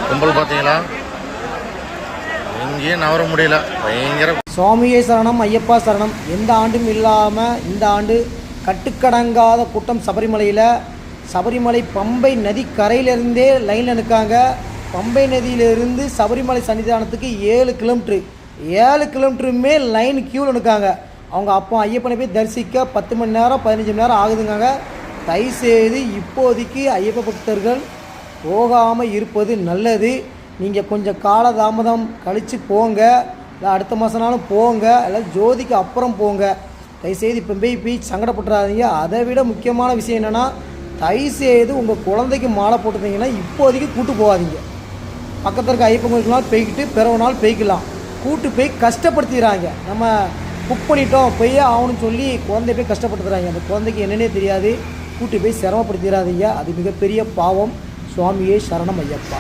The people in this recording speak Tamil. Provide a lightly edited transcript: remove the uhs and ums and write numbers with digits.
கும்பல் பார்த்தீங்களா, எங்கேயும் நவர முடியல, பயங்கர. சுவாமியே சரணம், ஐயப்பா சரணம். எந்த ஆண்டும் இல்லாமல் இந்த ஆண்டு கட்டுக்கடங்காத கூட்டம் சபரிமலையில். சபரிமலை பம்பை நதி கரையிலிருந்தே லைனில் நிற்காங்க. பம்பை நதியிலிருந்து சபரிமலை சன்னிதானத்துக்கு 7 கிலோமீட்ரு, 7 கிலோமீட்டருமே லைன் க்யூவில் நிற்காங்க. அவங்க அப்போ ஐயப்பனை போய் தரிசிக்க 10 மணி நேரம் 15 மணி நேரம் ஆகுதுங்க. தயவுசெய்து இப்போதைக்கு ஐயப்ப பக்தர்கள் போகாமல் இருப்பது நல்லது. நீங்கள் கொஞ்சம் காலதாமதம் கழித்து போங்க, இல்லை அடுத்த மாதம்னாலும் போங்க, இல்லை ஜோதிக்கு அப்புறம் போங்க. தயவுசெய்து இப்போ போய் சங்கடப்பட்டுறாதீங்க. அதை விட முக்கியமான விஷயம் என்னென்னா, தயவுசெய்து உங்கள் குழந்தைக்கு மாலை போட்டுருந்தீங்கன்னா இப்போதைக்கு கூட்டு போகாதீங்க. பக்கத்தில் இருக்க ஐயப்பன் கோயிலுக்குலாம் போய்கிட்டு பிறகு நாள் போய்க்கலாம். கூட்டு போய் கஷ்டப்படுத்திடுறாங்க. நம்ம புக் பண்ணிட்டோம் போய் ஆகணும்னு சொல்லி குழந்தை போய் கஷ்டப்படுத்துகிறாங்க. அந்த குழந்தைக்கு என்னென்னே தெரியாது. கூட்டு போய் சிரமப்படுத்திடாதீங்க. அது மிகப்பெரிய பாவம். சுவாமியே சரணம் ஐயப்பா.